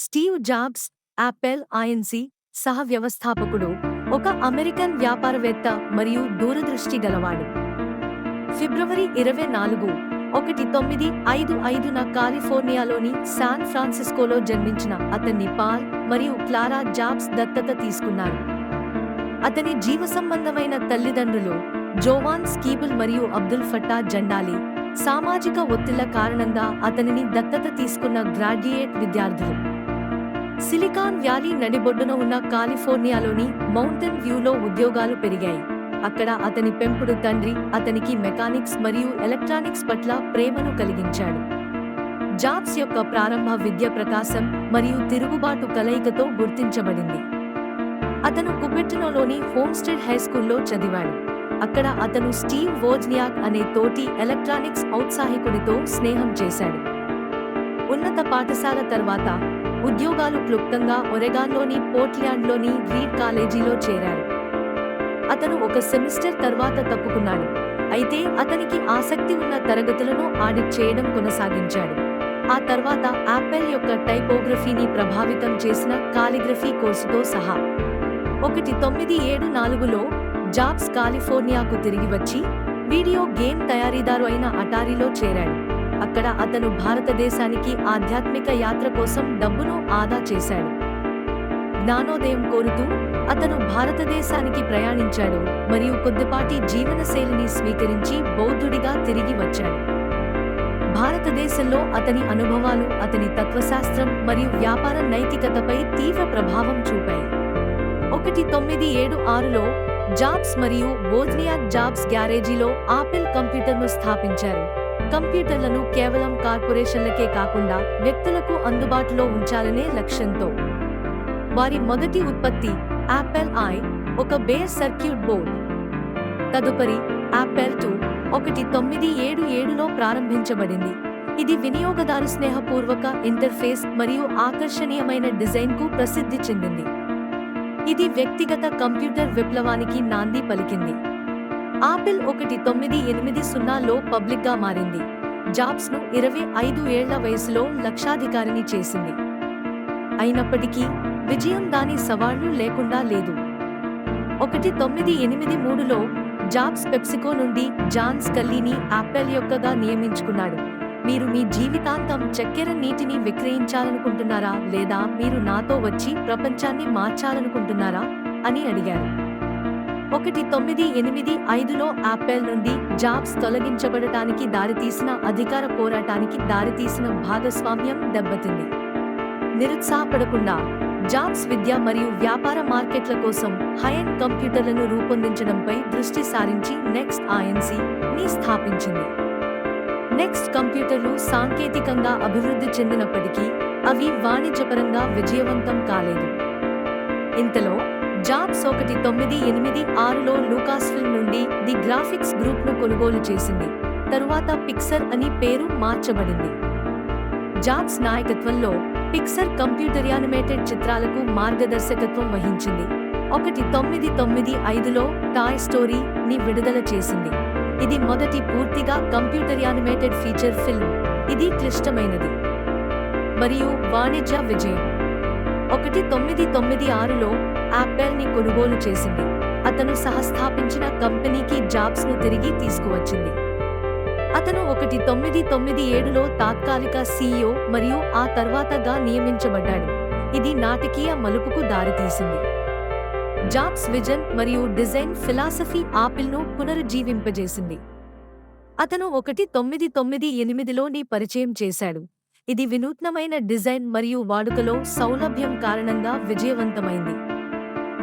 Steve jobs, Apple INC సహ వ్యవస్థాపకుడు, ఒక అమెరికన్ వ్యాపారవేత్త మరియు దూరదృష్టి గలవాడు. ఫిబ్రవరి 24, 1955న కాలిఫోర్నియాలోని శాన్ ఫ్రాన్సిస్కోలో జన్మించిన అతన్ని పాల్ మరియు క్లారా జాబ్స్ దత్తత తీసుకున్నారు. అతని జీవసంబంధమైన తల్లిదండ్రులు జోవాన్ స్కీబుల్ మరియు అబ్దుల్ ఫట్టా జండాలి సామాజిక ఒత్తిళ్ల కారణంగా అతనిని దత్తత తీసుకున్న గ్రాడ్యుయేట్ విద్యార్థులు. సిలికాన్ వ్యాలీ నడిబొడ్డున ఉన్న కాలిఫోర్నియాలోని మౌంటైన్ వ్యూలో ఉద్యోగాలు పెరిగాయి. అక్కడ అతని పెంపుడు తండ్రి అతనికి మెకానిక్స్ మరియు ఎలక్ట్రానిక్స్ పట్ల ప్రేమను కలిగించాడు. జాబ్స్ యొక్క ప్రారంభ విద్య ప్రకాశం మరియు తిరుగుబాటు కలయికతో గుర్తించబడింది. అతను కుపెర్టినోలోని హోమ్స్టెడ్ హైస్కూల్లో చదివాడు. అక్కడ అతను స్టీవ్ వోజ్నియాక్ అనే తోటి ఎలక్ట్రానిక్స్ ఔత్సాహికుడితో స్నేహం చేశాడు. ఉన్నత పాఠశాల తర్వాత ఉద్యోగాలు క్లుప్తంగా ఒరెగాన్లోని పోర్ట్ల్యాండ్లోని రీడ్ కాలేజీలో చేరాడు. అతను ఒక సెమిస్టర్ తర్వాత తప్పుకున్నాడు, అయితే అతనికి ఆసక్తి ఉన్న తరగతులను ఆడిట్ చేయడం కొనసాగించాడు. ఆ తర్వాత యాపిల్ యొక్క టైపోగ్రఫీని ప్రభావితం చేసిన కాలిగ్రఫీ కోర్సుతో సహా. 1974లో జాబ్స్ కాలిఫోర్నియాకు తిరిగి వచ్చి వీడియో గేమ్ తయారీదారు అయిన అటారీలో చేరాడు. అక్కడ అతను భారతదేశానికి ఆధ్యాత్మిక యాత్ర కోసం డబ్బును ఆదా చేశాడు. జ్ఞానోదయం కోరుతూ అతను భారతదేశానికి ప్రయాణించాడు మరియు కొద్దిపాటి జీవనశైలిని స్వీకరించి బౌద్ధుడిగా తిరిగి వచ్చాడు. భారతదేశంలో అతని అనుభవాలు అతని తత్వశాస్త్రం మరియు వ్యాపార నైతికతపై తీవ్ర ప్రభావం చూపాయి. 1976లో జాబ్స్ మరియు వోజ్నియాక్ జాబ్స్ గ్యారేజీలో ఆపిల్ కంప్యూటర్ను స్థాపించారు. కంప్యూటర్లను కేవలం కార్పొరేషన్లకే కాకుండా వ్యక్తులకు అందుబాటులో ఉంచాలనే లక్ష్యంతో. వారి మొదటి ఉత్పత్తి యాపిల్ ఐ, ఒక బేర్ సర్క్యూట్ బోర్డ్. తదుపరి యాపిల్ II 1977లో ప్రారంభించబడింది. ఇది వినియోగదారు స్నేహపూర్వక ఇంటర్ఫేస్ మరియు ఆకర్షణీయమైన డిజైన్కు ప్రసిద్ధి చెందింది. ఇది వ్యక్తిగత కంప్యూటర్ విప్లవానికి నాంది పలికింది. ఆపిల్ 1980లో పబ్లిక్గా మారింది. జాబ్స్ను 25 ఏళ్ల వయసులో లక్షాధికారిని చేసింది. అయినప్పటికీ విజయం దాని సవాళ్లు లేకుండా లేదు. 1983లో జాబ్స్ పెప్సికో నుండి జాన్ స్కల్లీని యాపిల్ యొక్కగా నియమించుకున్నాడు. మీరు మీ జీవితాంతం చక్కెర నీటిని విక్రయించాలనుకుంటున్నారా లేదా మీరు నాతో వచ్చి ప్రపంచాన్ని మార్చాలనుకుంటున్నారా అని అడిగారు. 1985లో యాపిల్ నుండి జాబ్స్ తొలగించబడటానికి దారితీసిన అధికార పోరాటానికి దారితీసిన భాగస్వామ్యం దెబ్బతింది. నిరుత్సాహపడకుండా జాబ్స్ విద్య మరియు వ్యాపార మార్కెట్ల కోసం హై-ఎండ్ కంప్యూటర్లను రూపొందించడంపై దృష్టి సారించి నెక్స్ట్ ఐఎన్సి స్థాపించింది. నెక్స్ట్ కంప్యూటర్లు సాంకేతికంగా అభివృద్ధి చెందినప్పటికీ అవి వాణిజ్యపరంగా విజయవంతం కాలేదు. ఇంతలో జాబ్స్ 1986లో లూకాస్ఫిల్మ్ నుండి ది గ్రాఫిక్స్ గ్రూప్ను కొనుగోలు చేసింది. తరువాత పిక్సర్ అని పేరు మార్చబడింది. జాబ్స్ నాయకత్వంలో పిక్సర్ కంప్యూటర్ యానిమేటెడ్ చిత్రాలకు మార్గదర్శకత్వం వహించింది. 1995లో టాయ్ స్టోరీ విడుదల చేసింది. ఇది మొదటి పూర్తిగా కంప్యూటర్ యానిమేటెడ్ ఫీచర్ ఫిల్మ్. ఇది క్లిష్టమైనది మరియు వాణిజ్య విజయం. 1996లో యాపిల్ని కొనుగోలు చేసింది. అతను సహస్థాపించిన కంపెనీకి జాబ్స్ను తిరిగి తీసుకువచ్చింది. అతను 1997లో తాత్కాలిక CEO మరియు ఆ తర్వాతగా నియమించబడ్డాడు. ఇది నాటకీయ మలుపుకు దారితీసింది. జాబ్స్ విజన్ మరియు డిజైన్ ఫిలాసఫీ ఆపిల్ను పునరుజ్జీవింపజేసింది. అతను 1998లోని పరిచయం చేశాడు. ఇది వినూత్నమైన డిజైన్ మరియు వాడుకలో సౌలభ్యం కారణంగా విజయవంతమైంది.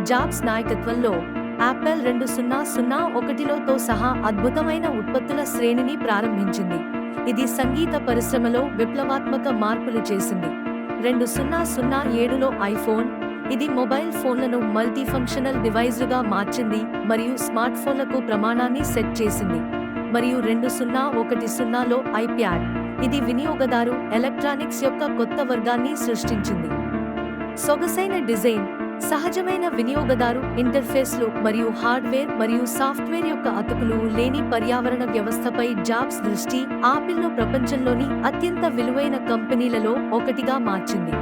జాబ్స్ నాయకత్వంలో యాపిల్ 2001తో సహా అద్భుతమైన ఉత్పత్తుల శ్రేణిని ప్రారంభించింది. ఇది సంగీత పరిశ్రమలో విప్లవాత్మక మార్పులు చేసింది. 2007లో ఐఫోన్, ఇది మొబైల్ ఫోన్లను మల్టీఫంక్షనల్ డివైజ్లుగా మార్చింది మరియు స్మార్ట్ ఫోన్లకు ప్రమాణాన్ని సెట్ చేసింది. మరియు 2010లో ఐప్యాడ్, ఇది వినియోగదారు ఎలక్ట్రానిక్స్ యొక్క కొత్త వర్గాన్ని సృష్టించింది. సొగసైన డిజైన్, సహజమైన వినియోగదారు ఇంటర్ఫేస్లు మరియు హార్డ్వేర్ మరియు సాఫ్ట్వేర్ యొక్క అతుకులు లేని పర్యావరణ వ్యవస్థపై జాబ్స్ దృష్టి ఆపిల్ను ప్రపంచంలోని అత్యంత విలువైన కంపెనీలలో ఒకటిగా మార్చింది.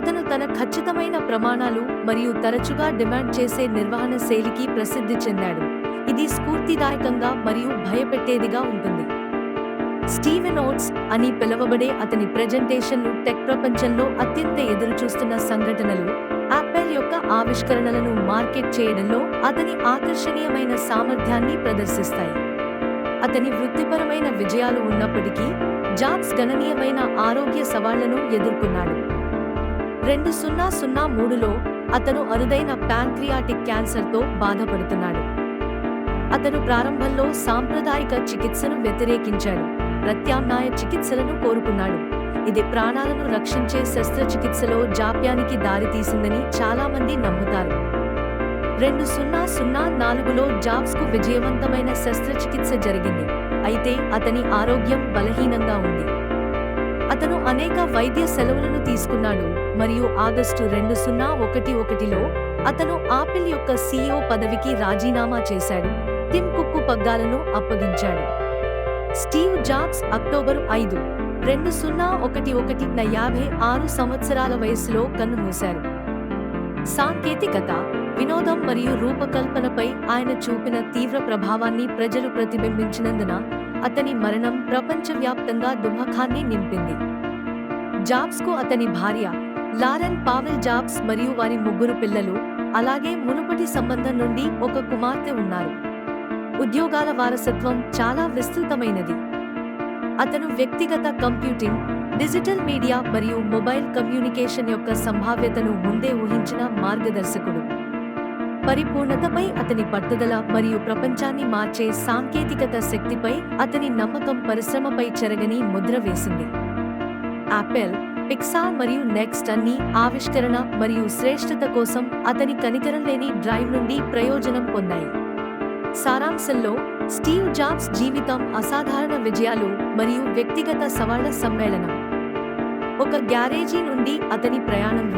అతను తన ఖచ్చితమైన ప్రమాణాలు మరియు తరచుగా డిమాండ్ చేసే నిర్వహణ శైలికి ప్రసిద్ధి చెందాడు. ఇది స్ఫూర్తిదాయకంగా మరియు భయపెట్టేదిగా ఉంటుంది. స్టీవెన్ ఓట్స్ అని పిలువబడే అతని ప్రెజెంటేషన్లు టెక్ ప్రపంచంలో అత్యంత ఎదురుచూస్తున్న సంఘటనలు, యాపిల్ యొక్క ఆవిష్కరణలను మార్కెట్ చేయడంలో అతని ఆకర్షణీయమైన సామర్థ్యాన్ని ప్రదర్శిస్తాయి. అతని వృత్తిపరమైన విజయాలు ఉన్నప్పటికీ, జాబ్స్ గణనీయమైన ఆరోగ్య సవాళ్లను ఎదుర్కొన్నాడు. 2003లో అతను అరుదైన ప్యాంక్రియాటిక్ క్యాన్సర్తో బాధపడుతున్నాడు. అతను ప్రారంభంలో సాంప్రదాయిక చికిత్సను వ్యతిరేకించాడు, ప్రత్యామ్నాయ చికిత్సలను కోరుకున్నాడు. ఇది ప్రాణాలను రక్షించే శస్త్రచికిత్సలో జాప్యానికి దారితీసిందని చాలామంది నమ్ముతారు. 2004లో జాబ్స్కు విజయవంతమైన శస్త్రచికిత్స జరిగింది, అయితే అతని ఆరోగ్యం బలహీనంగా ఉంది. అతను అనేక వైద్య సెలవులను తీసుకున్నాడు మరియు ఆగస్టు 2011లో అతను ఆపిల్ యొక్క CEO పదవికి రాజీనామా చేశాడు, టిమ్ కుక్కు పగ్గాలను అప్పగించాడు. స్టీవ్ జాబ్స్ అక్టోబరు 5, 2011న 56 సంవత్సరాల వయస్సులో కన్నుమూశారు. సాంకేతికత, వినోదం మరియు రూపకల్పనపై ఆయన చూపిన తీవ్ర ప్రభావాన్ని ప్రజలు ప్రతిబింబించినందున అతని మరణం ప్రపంచవ్యాప్తంగా దుఃఖాన్ని నింపింది. జాబ్స్కు అతని భార్య, లారెన్ పావెల్ జాబ్స్ మరియు వారి 3 పిల్లలు, అలాగే మునుపటి సంబంధం నుండి ఒక కుమార్తె ఉన్నారు. ఉద్యోగాల వారసత్వం చాలా విస్తృతమైనది. అతను వ్యక్తిగత కంప్యూటింగ్, డిజిటల్ మీడియా మరియు మొబైల్ కమ్యూనికేషన్ యొక్క సంభావ్యతను ముందే ఊహించిన మార్గదర్శకుడు. పరిపూర్ణతపై అతని పట్టుదల మరియు ప్రపంచాన్ని మార్చే సాంకేతికత శక్తిపై అతని నమ్మకం పరిశ్రమపై చెరగని ముద్ర వేసింది. యాపిల్, పిక్సార్ మరియు నెక్స్ట్ అన్ని ఆవిష్కరణ మరియు శ్రేష్ఠత కోసం అతని కనికరం లేని డ్రైవ్ నుండి ప్రయోజనం పొందాయి. సారాంశంలో, స్టీవ్ జాబ్స్ జీవితం అసాధారణ విజయాలు మరియు వ్యక్తిగత సవాళ్ల సమ్మేళనం. ఒక గ్యారేజీ నుండి అతని ప్రయాణం